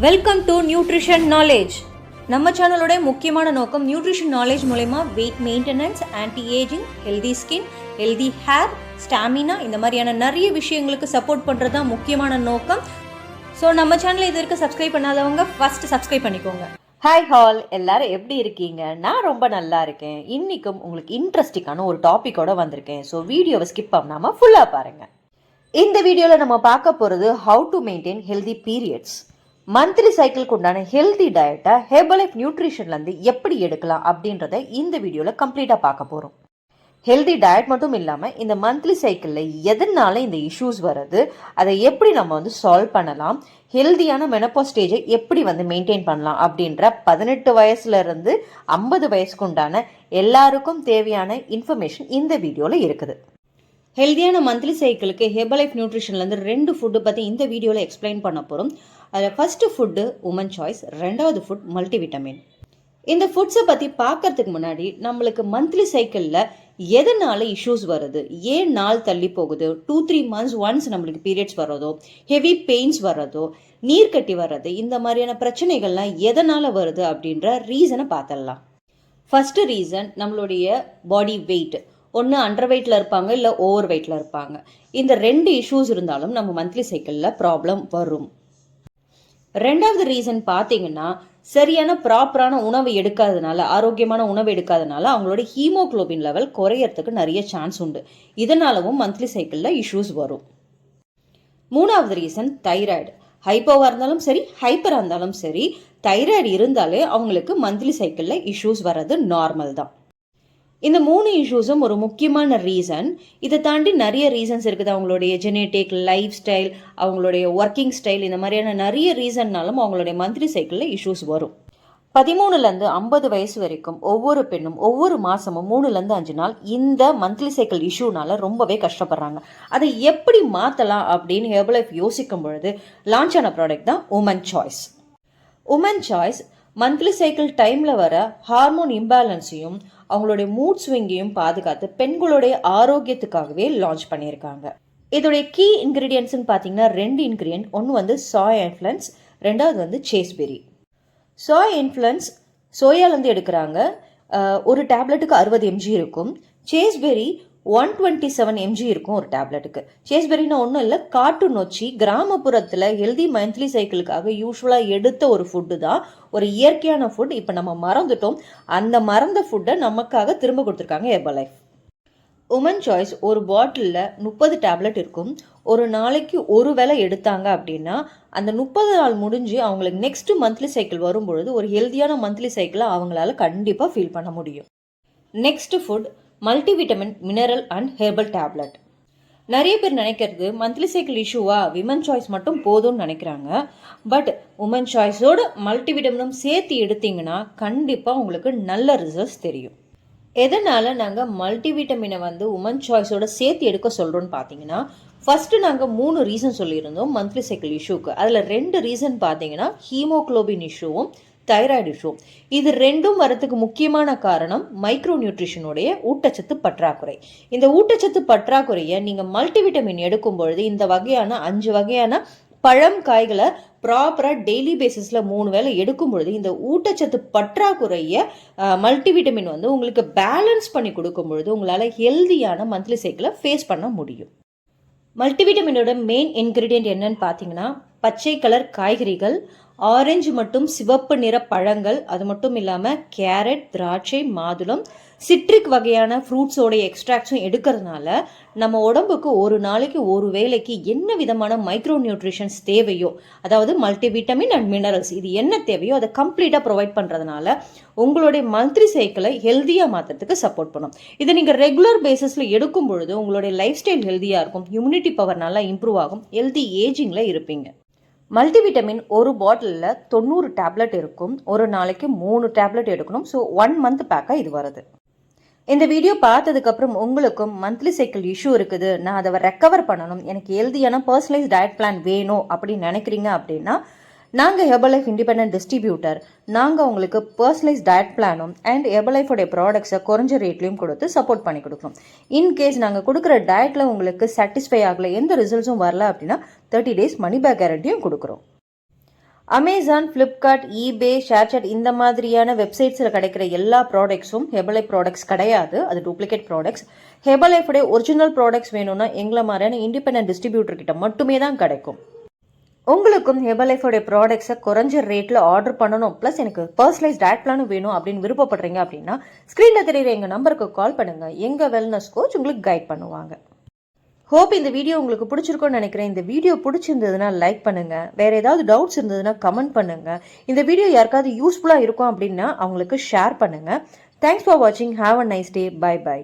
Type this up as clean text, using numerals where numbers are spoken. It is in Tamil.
Welcome to nutrition knowledge. நம்ம சேனலோட முக்கியமான நோக்கம் நியூட்ரிஷன் நாலேஜ் மூலமா weight maintenance, anti ageing, healthy skin, healthy hair, stamina இந்த மாதிரியான நிறைய விஷயங்களுக்கு சப்போர்ட் பண்ணுறது தான் முக்கியமான நோக்கம். ஸோ நம்ம சேனலை இது வரைக்கும் சப்ஸ்கிரைப் பண்ணாதவங்க ஃபர்ஸ்ட் சப்ஸ்கிரைப் பண்ணிக்கோங்க. ஹாய் ஹால், எல்லாரும் எப்படி இருக்கீங்க? நான் ரொம்ப நல்லா இருக்கேன். இன்றைக்கும் உங்களுக்கு இன்ட்ரெஸ்டிங்கான ஒரு டாப்பிக்கோட வந்திருக்கேன். ஸோ வீடியோவை ஸ்கிப் பண்ணாமல் ஃபுல்லாக பாருங்கள். இந்த வீடியோவில் நம்ம பார்க்க போகிறது how to maintain healthy periods. Monthly சைக்கிளுக்கு உண்டான ஹெல்தி டயட்டை ஹெர்பலைஃப் நியூட்ரிஷன்லேருந்து எப்படி எடுக்கலாம் அப்படின்றத இந்த வீடியோவில் கம்ப்ளீட்டாக பார்க்க போகிறோம். ஹெல்தி டயட் மட்டும் இல்லாமல் இந்த மந்த்லி சைக்கிளில் எதனால இந்த இஷ்யூஸ் வருது, அதை எப்படி நம்ம சால்வ் பண்ணலாம், ஹெல்தியான மெனோபாஸ் ஸ்டேஜை எப்படி மெயின்டைன் பண்ணலாம் அப்படின்ற 18 வயசுலேருந்து 50 வயசுக்கு உண்டான எல்லாருக்கும் தேவையான இன்ஃபர்மேஷன் இந்த வீடியோவில் இருக்குது. ஹெல்தியான மந்த்லி சைக்கிளுக்கு ஹெர்பலைஃப் நியூட்ரிஷன்லேருந்து 2 ஃபுட்டு பற்றி இந்த வீடியோவில் எக்ஸ்பிளைன் பண்ண போகிறோம். அதில் ஃபஸ்ட்டு ஃபுட்டு உமன் சாய்ஸ், ரெண்டாவது ஃபுட் மல்டிவிட்டமின். இந்த ஃபுட்ஸை பற்றி பார்க்கறதுக்கு முன்னாடி நம்மளுக்கு மந்த்லி சைக்கிளில் எதனால இஷ்யூஸ் வருது, ஏன் நாள் தள்ளி போகுது, 2-3 months ஒன்ஸ் நம்மளுக்கு பீரியட்ஸ் வர்றதோ, ஹெவி பெயின்ஸ் வர்றதோ, நீர் கட்டி வர்றது, இந்த மாதிரியான பிரச்சனைகள்லாம் எதனால் வருது அப்படின்ற ரீசனை பார்த்துடலாம். ஃபஸ்ட்டு ரீசன் நம்மளுடைய பாடி வெயிட். ஒன்று அண்டர் வெயிட்டில் இருப்பாங்க, இல்லை ஓவர் வெயிட்டில் இருப்பாங்க. இந்த 2 இஷ்யூஸ் இருந்தாலும் நம்ம மந்த்லி சைக்கிளில் ப்ராப்ளம் வரும். ரெண்டாவது ரீசன் பார்த்தீங்கன்னா சரியான ப்ராப்பரான உணவு எடுக்காதனால, ஆரோக்கியமான உணவு எடுக்காதனால அவங்களோட ஹீமோகுளோபின் லெவல் குறையறதுக்கு நிறைய சான்ஸ் உண்டு. இதனாலவும் மந்த்லி சைக்கிளில் இஷ்யூஸ் வரும். மூணாவது ரீசன் தைராய்டு. ஹைப்போவாக இருந்தாலும் சரி, ஹைப்பராக இருந்தாலும் சரி, தைராய்டு இருந்தாலே அவங்களுக்கு மந்த்லி சைக்கிளில் இஷ்யூஸ் வர்றது நார்மல் தான். இந்த 3 இஷ்யூஸும் ஒரு முக்கியமான ரீசன். இதை தாண்டி நிறைய ரீசன்ஸ் இருக்குது. அவங்களுடைய ஜெனேட்டிக், லைஃப் ஸ்டைல், அவங்களுடைய ஒர்க்கிங் ஸ்டைல், இந்த மாதிரியான நிறைய ரீசன்னாலும் அவங்களுடைய மந்த்லி சைக்கிளில் இஷ்யூஸ் வரும். 13லேருந்து 50 வயசு வரைக்கும் ஒவ்வொரு பெண்ணும் ஒவ்வொரு மாதமும் 3லேருந்து 5 நாள் இந்த மந்த்லி சைக்கிள் இஷ்யூனால ரொம்பவே கஷ்டப்படுறாங்க. அதை எப்படி மாற்றலாம் அப்படின்னு ஹெர்பலைஃப் யோசிக்கும் பொழுது லான்ச் ஆன ப்ராடக்ட் தான் woman choice. Woman choice monthly cycle டைமில் வர ஹார்மோன் இம்பேலன்ஸையும் அவங்களுடைய மூட் ஸ்விங்கையும் பாதுகாத்து பெண்களுடைய ஆரோக்கியத்துக்காகவே லான்ச் பண்ணியிருக்காங்க. இதோடைய கீ இன்க்ரீடியன்ட்ஸ்ன்னு பார்த்தீங்கன்னா 2 இன்க்ரீடியன்ட். ஒன்று சோயா இன்ஃப்ளூயன்ஸ், ரெண்டாவது சேஸ்பெரி. சோயா இன்ஃப்ளூயன்ஸ் சோயாலேருந்து எடுக்கிறாங்க. ஒரு டேப்லெட்டுக்கு 60 mg இருக்கும். சேஸ்பெரி 127 mg இருக்கும் ஒரு டேப்லெட்டுக்கு. சேஸ்பெரினா ஒன்றும் இல்லை, காட்டு நொச்சி. கிராமப்புறத்தில் ஹெல்தி மந்த்லி சைக்கிளுக்காக யூஸ்வலாக எடுத்த ஒரு ஃபுட்டு தான், ஒரு இயற்கையான ஃபுட். இப்போ நம்ம மறந்துட்டோம். அந்த மறந்த ஃபுட்டை நமக்காக திரும்ப கொடுத்துருக்காங்க ஹெர்பலைஃப். உமன் சாய்ஸ் ஒரு பாட்டிலில் 30 டேப்லெட் இருக்கும். ஒரு நாளைக்கு ஒரு வேளை எடுத்தாங்க அப்படின்னா அந்த 30 நாள் முடிஞ்சு அவங்களுக்கு நெக்ஸ்ட் மந்த்லி சைக்கிள் வரும்பொழுது ஒரு ஹெல்தியான மந்த்லி சைக்கிளை அவங்களால கண்டிப்பாக ஃபீல் பண்ண முடியும். Next food multivitamin, mineral and herbal tablet. நிறைய பேர் நினைக்கிறது மந்த்லி சைக்கிள் இஷ்யூவா விமன் சாய்ஸ் மட்டும் போதும்னு நினைக்கிறாங்க. பட் உமன் சாய்ஸோட மல்டிவிட்டமினும் சேர்த்து எடுத்தீங்கன்னா கண்டிப்பாக உங்களுக்கு நல்ல ரிசல்ட்ஸ் தெரியும். எதனால் நாங்கள் மல்டிவிட்டமினை உமன் சாய்ஸோட சேர்த்து எடுக்க சொல்கிறோன்னு பார்த்தீங்கன்னா, ஃபஸ்ட்டு நாங்கள் 3 ரீசன் சொல்லியிருந்தோம் மந்த்லி சைக்கிள் இஷ்யூக்கு. அதில் 2 ரீசன் பார்த்தீங்கன்னா ஹீமோகுளோபின் இஷ்யூவும் தைராய்டு இஷ்யூ. இது 2ம் வரத்துக்கு முக்கியமான காரணம் மைக்ரோ நியூட்ரிஷனுடைய ஊட்டச்சத்து பற்றாக்குறை. இந்த ஊட்டச்சத்து பற்றாக்குறையை நீங்கள் மல்டிவிட்டமின் எடுக்கும் பொழுது இந்த வகையான 5 வகையான பழம், காய்களை ப்ராப்பராக டெய்லி பேசிஸில் 3 வேளை எடுக்கும் பொழுது இந்த ஊட்டச்சத்து பற்றாக்குறையை மல்டிவிட்டமின் உங்களுக்கு பேலன்ஸ் பண்ணி கொடுக்கும் பொழுது உங்களால் ஹெல்தியான மந்த்லி சைக்கிளை ஃபேஸ் பண்ண முடியும். மல்டிவிட்டமினோட மெயின் இன்க்ரீடியன்ட் என்னன்னு பார்த்தீங்கன்னா பச்சை கலர் காய்கறிகள், ஆரஞ்சு மற்றும் சிவப்பு நிற பழங்கள், அது மட்டும் இல்லாமல் கேரட், திராட்சை, மாதுளம், சிட்ரிக் வகையான ஃப்ரூட்ஸோட எக்ஸ்ட்ராக்ட்ஸும் எடுக்கிறதுனால நம்ம உடம்புக்கு ஒரு நாளைக்கு ஒரு வேளைக்கு என்ன விதமான மைக்ரோ நியூட்ரிஷன்ஸ் தேவையோ, அதாவது மல்டிவிட்டமின் அண்ட் மினரல்ஸ், இது என்ன தேவையோ அதை கம்ப்ளீட்டாக ப்ரொவைட் பண்ணுறதுனால உங்களுடைய மந்த்லி சைக்கிளை ஹெல்த்தியாக மாற்றுறதுக்கு சப்போர்ட் பண்ணும். இதை நீங்கள் ரெகுலர் பேசிஸில் எடுக்கும் பொழுது உங்களுடைய லைஃப் ஸ்டைல் ஹெல்த்தியாக இருக்கும், இம்யூனிட்டி பவர் நல்லா இம்ப்ரூவ் ஆகும், ஹெல்தி ஏஜிங்கில் இருப்பீங்க. மல்டிவிட்டமின் ஒரு பாட்டிலில் 90 டேப்லெட் இருக்கும். ஒரு நாளைக்கு 3 டேப்லெட் எடுக்கணும். ஸோ 1 month பேக்காக இது வருது. இந்த வீடியோ பார்த்ததுக்கப்புறம் உங்களுக்கும் மந்த்லி சைக்கிள் இஷ்யூ இருக்குது, நான் அதை ரெக்கவர் பண்ணணும், எனக்கு ஹெல்தியான பர்சனலைஸ் டயட் பிளான் வேணும் அப்படின்னு நினைக்கிறீங்க அப்படின்னா நாங்கள் ஹெர்பலைஃப் இண்டிபெண்டன்ட் டிஸ்ட்ரிபியூட்டர். நாங்கள் உங்களுக்கு பர்சனலைஸ் டயட் பிளானும் அண்ட் ஹெர்பலைஃபோடைய ப்ராடக்ட்ஸை குறைஞ்ச ரேட்லையும் கொடுத்து சப்போர்ட் பண்ணி கொடுக்குறோம். இன்கேஸ் நாங்கள் கொடுக்குற டயட்டில் உங்களுக்கு சாட்டிஸ்ஃபை ஆகலை, எந்த ரிசல்ட்ஸும் வரல அப்படின்னா 30 days மணி பேக் கேரண்டியும் கொடுக்குறோம். அமேசான், ஃப்ளிப்கார்ட், ஈபே, ஷேர்சாட் இந்த மாதிரியான வெப்சைட்ஸில் கிடைக்கிற எல்லா ப்ராடக்ட்ஸும் ஹெர்பலைஃப் ப்ராடக்ட்ஸ் கிடையாது. அது டூப்ளிகேட் ப்ராடக்ட்ஸ். ஹெர்பலைஃபுடைய ஒரிஜினல் ப்ராடக்ட்ஸ் வேணும்னா எங்களை மாதிரியான இண்டிபெண்டன்ட் டிஸ்ட்ரிபியூட்டர் கிட்ட மட்டுமே தான் கிடைக்கும். உங்களுக்கும் ஹெர்பலைஃபோடைய ப்ராடக்ட்ஸை குறைஞ்ச ரேட்டில் ஆர்டர் பண்ணணும், ப்ளஸ் எனக்கு பர்சனலைஸ் டயட் பிளானும் வேணும் அப்படின்னு விருப்பப்படுறீங்க அப்படின்னா ஸ்க்ரீனில் தெரியுற எங்கள் நம்பருக்கு கால் பண்ணுங்கள். எங்கள் வெல்னஸ் கோச் உங்களுக்கு கைட் பண்ணுவாங்க. ஹோப் இந்த வீடியோ உங்களுக்கு பிடிச்சிருக்கும்னு நினைக்கிறேன். இந்த வீடியோ பிடிச்சிருந்ததுன்னா லைக் பண்ணுங்கள். வேறு ஏதாவது டவுட்ஸ் இருந்ததுன்னா கமெண்ட் பண்ணுங்கள். இந்த வீடியோ யாருக்காவது யூஸ்ஃபுல்லாக இருக்கும் அப்படின்னா அவங்களுக்கு ஷேர் பண்ணுங்கள். தேங்க்ஸ் ஃபார் வாட்சிங். Have a nice day. Bye by.